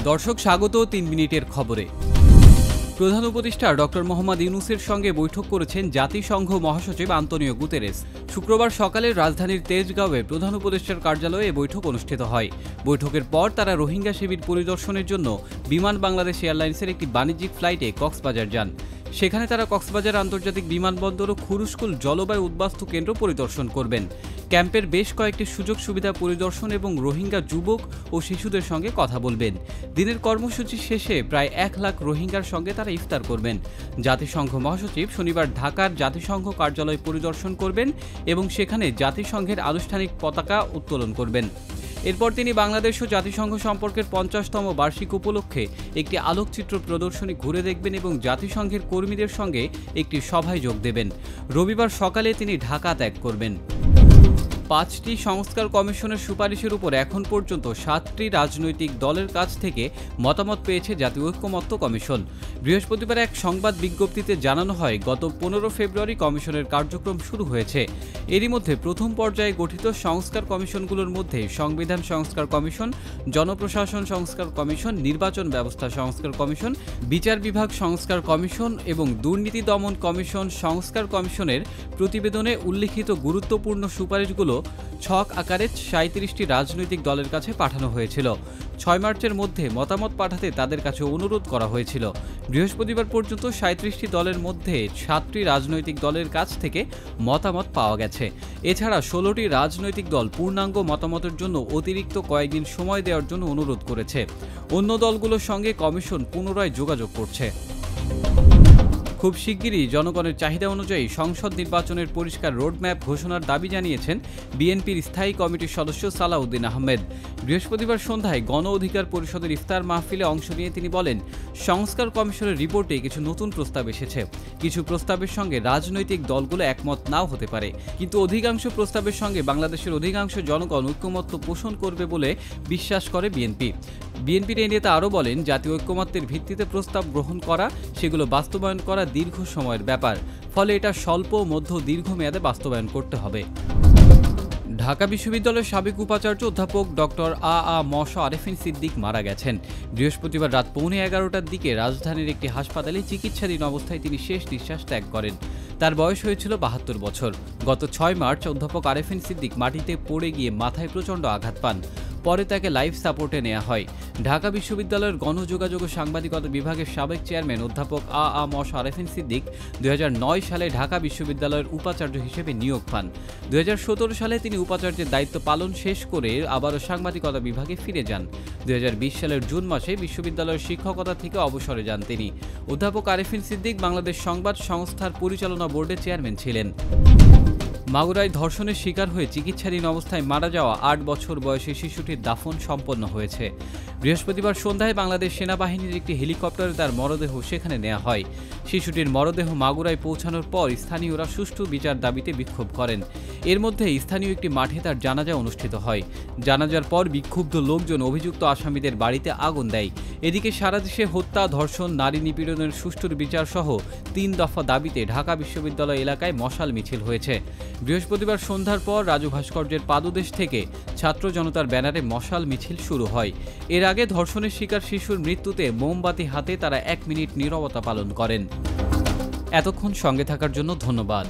দর্শক স্বাগত ৩ মিনিটের খবরে। প্রধান উপদেষ্টা ডক্টর মোহাম্মদ ইউনূসের সঙ্গে বৈঠক করেছেন জাতিসংঘ মহাসচিব আন্তোনিও গুতেরেস। শুক্রবার সকালে রাজধানীর তেজগাঁওয়ে প্রধান উপদেষ্টার কার্যালয়ে বৈঠক অনুষ্ঠিত হয়। বৈঠকের পর তারা রোহিঙ্গা শিবির পরিদর্শনের জন্য বিমান বাংলাদেশ এয়ারলাইন্সের একটি বাণিজ্যিক ফ্লাইটে কক্সবাজার যান। সেখানে তারা কক্সবাজার আন্তর্জাতিক বিমানবন্দর ও খুরুশকুল জলবায়ু উদ্বাস্তু কেন্দ্র পরিদর্শন করবেন। ক্যাম্পের বেশ কয়েকটি সুযোগ সুবিধা পরিদর্শন এবং রোহিঙ্গা যুবক ও শিশুদের সঙ্গে কথা বলবেন। দিনের কর্মসূচি শেষে প্রায় ১ লাখ রোহিঙ্গার সঙ্গে তারা ইফতার করবেন। জাতিসংঘ মহাসচিব শনিবার ঢাকার জাতিসংঘ কার্যালয় পরিদর্শন করবেন এবং সেখানে জাতিসংঘের আনুষ্ঠানিক পতাকা উত্তোলন করবেন। এরপর তিনি বাংলাদেশ ও জাতিসংঘ সম্পর্কের ৫০তম বার্ষিক উপলক্ষে একটি আলোকচিত্র প্রদর্শনী ঘুরে দেখবেন এবং জাতিসংঘের কর্মীদের সঙ্গে একটি সভায় যোগ দেবেন। রবিবার সকালে তিনি ঢাকা ত্যাগ করবেন। ৫টি সংস্কার কমিশনের সুপারিশের উপর এখন পর্যন্ত ৭টি রাজনৈতিক দলের কাছ থেকে মতামত পেয়েছে জাতীয় ঐক্যমত্য কমিশন। বৃহস্পতিবার এক সংবাদ বিজ্ঞপ্তিতে জানানো হয়, গত ১৫ ফেব্রুয়ারি কমিশনের কার্যক্রম শুরু হয়েছে। এরই মধ্যে প্রথম পর্যায়ে গঠিত সংস্কার কমিশনগুলোর মধ্যে সংবিধান সংস্কার কমিশন, জনপ্রশাসন সংস্কার কমিশন, নির্বাচন ব্যবস্থা সংস্কার কমিশন, বিচার বিভাগ সংস্কার কমিশন এবং দুর্নীতি দমন কমিশন সংস্কার কমিশনের প্রতিবেদনে উল্লিখিত গুরুত্বপূর্ণ সুপারিশগুলো ছক আকারে ৩৭টি রাজনৈতিক দলের কাছে পাঠানো হয়েছিল। ৬ মার্চের মধ্যে মতামত পাঠাতে তাদের কাছে অনুরোধ করা হয়েছিল। বৃহস্পতিবার পর্যন্ত ৩৭টি দলের মধ্যে ৭টি রাজনৈতিক দলের কাছ থেকে মতামত পাওয়া গেছে। এছাড়া ১৬টি রাজনৈতিক দল পূর্ণাঙ্গ মতামতের জন্য অতিরিক্ত কয়েকদিন সময় দেওয়ার জন্য অনুরোধ করেছে। অন্য দলগুলোর সঙ্গে কমিশন পুনরায় যোগাযোগ করছে। খুব শিগগিরই জনগণের চাহিদা অনুযায়ী সংসদ নির্বাচনের পরিষ্কার রোডম্যাপ ঘোষণার দাবি জানিয়েছেন বিএনপির স্থায়ী কমিটির সদস্য সালাউদ্দিন আহমেদ। বৃহস্পতিবার সন্ধ্যায় গণ অধিকার পরিষদের ইফতার মাহফিলে অংশ নিয়ে তিনি বলেন, সংস্কার কমিশনের রিপোর্টে কিছু নতুন প্রস্তাব এসেছে। কিছু প্রস্তাবের সঙ্গে রাজনৈতিক দলগুলো একমত নাও হতে পারে, কিন্তু অধিকাংশ প্রস্তাবের সঙ্গে বাংলাদেশের অধিকাংশ জনগণ ঐক্যমত্য পোষণ করবে বলে বিশ্বাস করে বিএনপি। বিএনপির এই নেতা আরও বলেন, জাতীয় ঐক্যমত্যের ভিত্তিতে প্রস্তাব গ্রহণ করা, সেগুলো বাস্তবায়ন করা দীর্ঘ সময়ের ব্যাপার। ফলে এটা স্বল্প, মধ্য, দীর্ঘমেয়াদে বাস্তবায়ন করতে হবে। ঢাকা বিশ্ববিদ্যালয়ের সাবেক উপাচার্য অধ্যাপক ডক্টর ম আরেফিন সিদ্দিক মারা গেছেন। বৃহস্পতিবার রাত 11:15টার দিকে রাজধানীর একটি হাসপাতালে চিকিৎসাধীন অবস্থায় তিনি শেষ নিঃশ্বাস ত্যাগ করেন। তার বয়স হয়েছিল ৭২ বছর। গত ৬ মার্চ অধ্যাপক আরেফিন সিদ্দিক মাটিতে পড়ে গিয়ে মাথায় প্রচণ্ড আঘাত পান। পরে তাকে লাইফ সাপোর্টে নেওয়া হয়। ঢাকা বিশ্ববিদ্যালয়ের গণযোগাযোগ ও সাংবাদিকতা বিভাগের সাবেক চেয়ারম্যান অধ্যাপক ম আরেফিন সিদ্দিক ২০০৯ সালে ঢাকা বিশ্ববিদ্যালয়ের উপাচার্য হিসেবে নিয়োগ পান। ২০১৭ সালে তিনি উপাচার্যের দায়িত্ব পালন শেষ করে আবারও সাংবাদিকতা বিভাগে ফিরে যান। ২০২০ সালের জুন মাসে বিশ্ববিদ্যালয়ের শিক্ষকতা থেকে অবসরে যান তিনি। অধ্যাপক আরেফিন সিদ্দিক বাংলাদেশ সংবাদ সংস্থার পরিচালনা বোর্ডের চেয়ারম্যান ছিলেন। মাগুরায় ধর্ষণের শিকার হয়ে চিকিৎসাধীন অবস্থায় মারা যাওয়া ৮ বছর বয়সী শিশুটির দাফন সম্পন্ন হয়েছে। বৃহস্পতিবার সন্ধ্যায় বাংলাদেশ সেনাবাহিনীর একটি হেলিকপ্টারে তার মরদেহ সেখানে নেওয়া হয়। শিশুটির মরদেহ মাগুরায় পৌঁছানোর পর স্থানীয়রা সুষ্ঠু বিচার দাবিতে বিক্ষোভ করেন। এর মধ্যে স্থানীয় একটি মাঠে তার জানাজা অনুষ্ঠিত হয়। জানাজার পর বিক্ষুব্ধ লোকজন অভিযুক্ত আসামিদের বাড়িতে আগুন দেয়। এদিকে সারা দেশে হত্যা, ধর্ষণ, নারী নিপীড়নের সুষ্ঠুর বিচার সহ ৩ দফা দাবিতে ঢাকা বিশ্ববিদ্যালয় এলাকায় মশাল মিছিল হয়েছে। বৃহস্পতিবার সন্ধ্যার পর রাজু ভাস্কর্যের পাদদেশ থেকে ছাত্র জনতার ব্যানারে মশাল মিছিল শুরু হয়। এর আগে ধর্ষণের শিকার শিশুর মৃত্যুতে মোমবাতি হাতে তারা ১ মিনিট নীরবতা পালন করেন। এতক্ষণ সঙ্গে থাকার জন্য ধন্যবাদ।